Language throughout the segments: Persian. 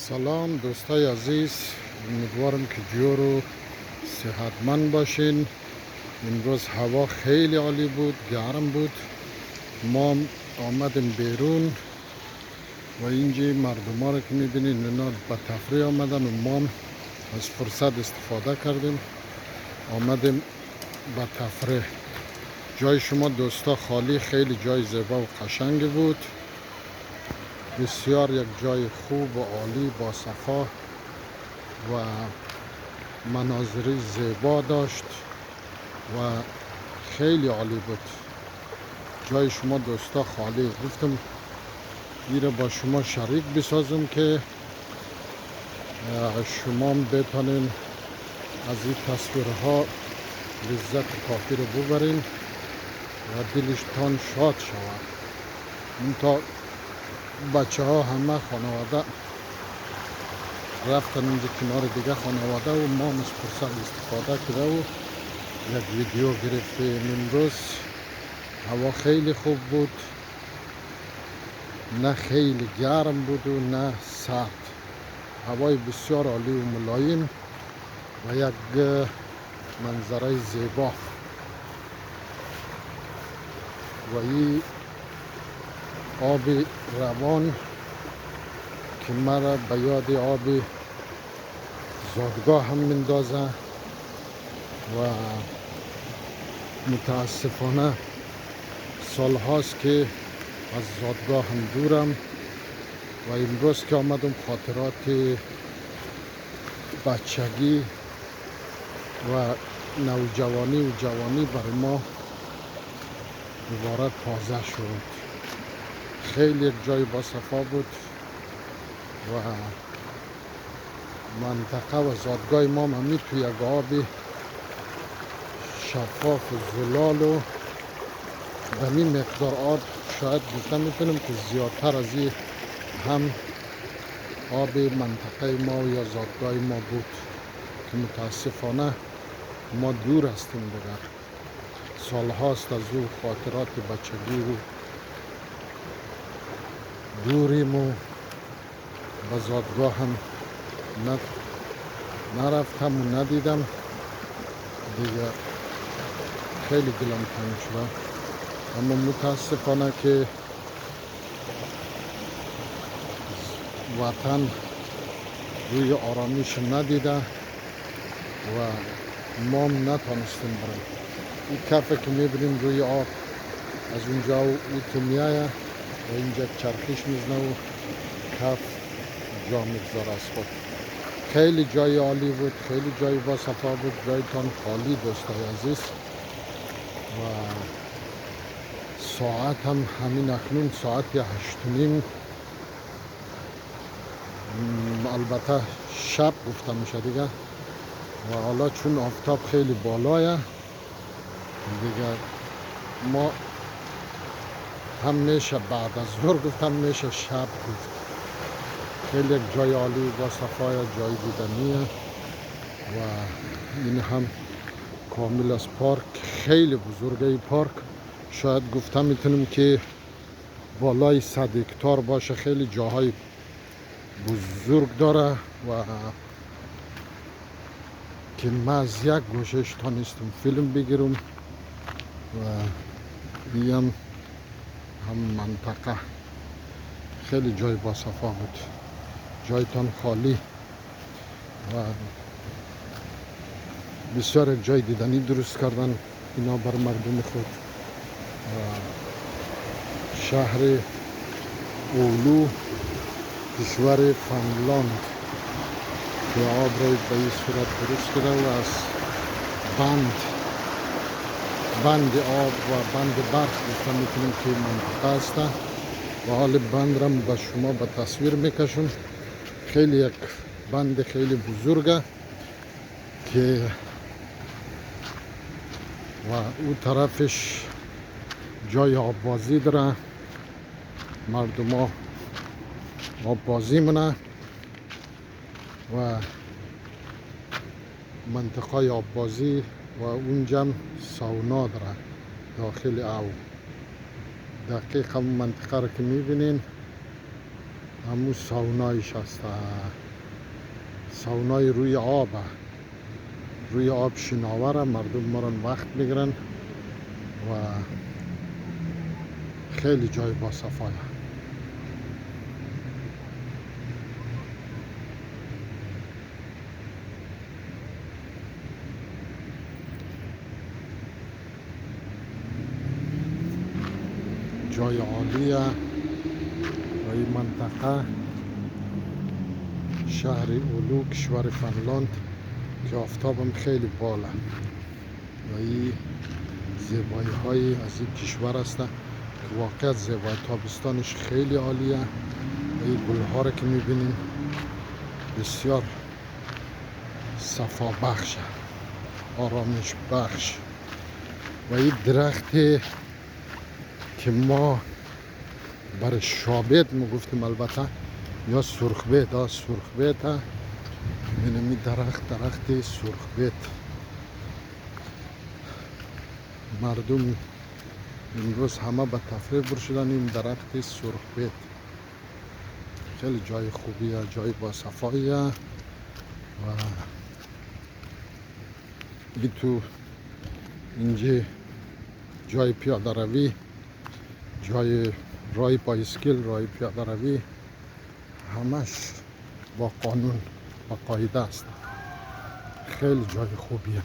سلام دوستای عزیز، امیدوارم که جور و صحتمند باشین. امروز هوا خیلی عالی بود، گرم بود. ما آمدیم بیرون و اینجا مردم ها رو که میبینین اینا به تفریح آمدن و ما از فرصت استفاده کردیم آمدیم به تفریح. جای شما دوستا خالی، خیلی جای زیبا و قشنگ بود، بسیار یک جای خوب و عالی با صفا و مناظری زیبا داشت و خیلی عالی بود. جای شما دوستا خالی. گفتم ایره با شما شریک بسازم که شما بتانین از این تصویرها لذت کافی رو ببرین و دلشتان شاد شود. این تا بچه ها همه خانواده رفتن اینجا کنار دیگه خانواده و ما از فرصت استفاده کرده و یک ویدیو گرفتیم. امروز هوا خیلی خوب بود، نه خیلی گرم بود و نه سرد. هوای بسیار عالی و ملایم و یک منظره زیبا و این آب روان که مرا به یاد آب زادگاه هم میندازه و متاسفانه سال هاست که از زادگاه هم دورم و امروز که آمدم خاطرات بچگی و نوجوانی و جوانی برای ما دوباره تازه شد. خیلی یک جای با صفا بود و منطقه و زادگاه ما همی توی یک آب شفاف و زلال و به این مقدار آب شاید گفته میتونم که زیادتر از این هم آب منطقه ما یا زادگاه ما بود که متاسفانه ما دور هستیم دیگر. سال هاست از او خاطرات بچگی و دوریم و به زادگاه هم نرفتم و ندیدم دیگه. خیلی دلم تنگ شده، اما متاسفانه که وطن روی آرامش ندیده و ما نتانستیم بریم. این کفه که میبینیم روی آب از اونجا او تو میایه و اینجا چرخش میزنه و کف جا میگذاره از خود. خیلی جای عالی بود، خیلی جای با صفا بود. جایتان خالی دوستای عزیز و ساعت هم همین اکنون ساعت 8:30، البته شب گفته میشه دیگه و حالا چون آفتاب خیلی بالایه دیگه ما هم میشه بعد از ظهر گفت هم میشه شب گفت. خیلی جای عالی با صفای جای دیدنیه و این هم کامل از پارک. خیلی بزرگه این پارک، شاید گفته میتونم که بالای 100 هکتار باشه. خیلی جاهای بزرگ داره و که من از یک گوشش تانستم فیلم بگیرم و این هم منطقه خیلی جای با صفا بود. جایتان خالی و بسیار یک جای دیدنی درست کردن اینا بر مردم خود. و شهر اولو کشور فنلاند که آب را به این صورت درست کرده و از بند آب و بند برف گفته میکنیم که منطقه است و حال بند را به شما به تصویر میکشم. خیلی یک بند خیلی بزرگه که و او طرفش جای آببازی داره، مردم ها آببازی منه و منطقه آببازی و اونجا سونا داره داخل او. دقیقا منطقه رو که میبینین همون ساونایش هست، ساونای روی آب، روی آب شناوره، مردم مرن وقت میگیرن و خیلی جای با صفایه. جای عالیه و این منطقه شهر اولو کشور فنلاند که آفتابم خیلی بالا و این زیبایی های از این کشور است که واقعا زیبایی تابستانش خیلی عالیه و این گل ها را که میبینیم بسیار صفا بخش، آرامش بخش و این درختی که ما برای شابت ما گفتیم البته یا سرخبیت، سرخبیت اینمی درخت سرخبیت. مردم امروز همه به تفریح برشدن این درخت سرخبیت. خیلی جای خوبیه، جای با صفاییه و این تو اینجا جای پیاده روی، جای رای بایسکل، رای پیاده روی همش با قانون با قاعده است. خیلی جای خوبیه،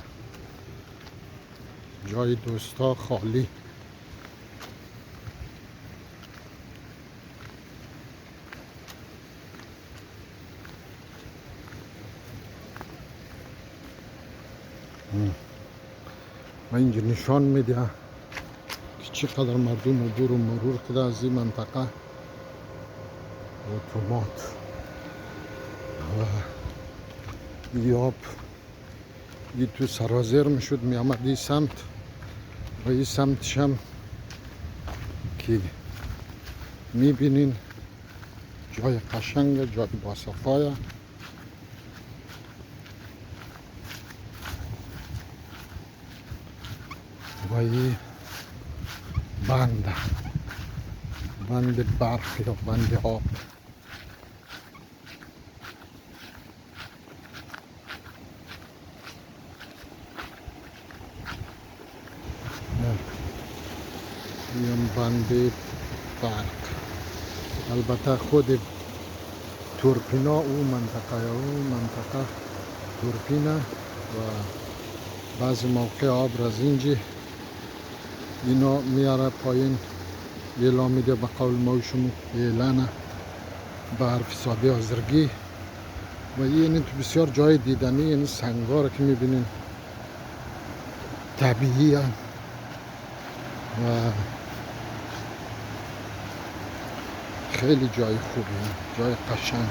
جای دوستا خالی. و اینجا نشان میده که چقدر مردم عبور و مرور کرده از این منطقه. اتومات و این آب این تو سرازیر میشد میامد این سمت و این سمتش هم که میبینین جای قشنگ، جای با صفایه و این بند برف یا بند آب. این بند برق، البته خود تورپینا او منطقه تورپینا و بعضی موقع آب را از اینجا اینا میاره پایین، اعلام میده به قول ما شما اعلانه برف ساده آزرگی و این تو بسیار جای دیدنی. یعنی سنگا را که میبینین طبیعی هم و خیلی جای خوبی، جای قشنگ.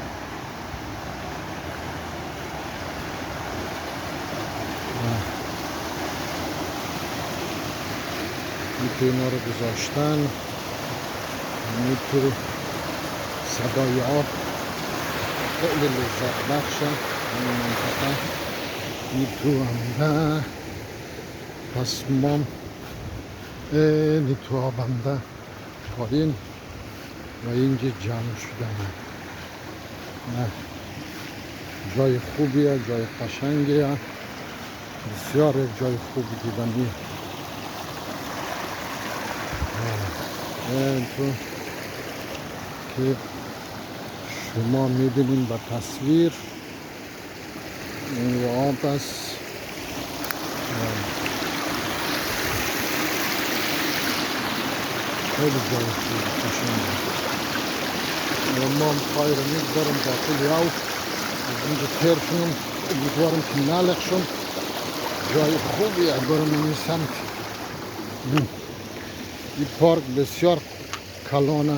این اینا رو گذاشتن اینطور صدای آب خیلی لذت بخشه. این منطقه این تو همده پس ما این تو آبنده پایین و اینجا جمع شدن. جای خوبیه، جای قشنگیه، بسیار جای خوبی دیدنی. تو که شما میبینین با تصویر این آب است. خیلی جای خوبی قشنگه و ما پای رو میگذارم داخل یاو از اینجا تیر شدم. امیدوارم که نلق شم. جای خوبیه برم این سمت. این پارک بسیار کلانه.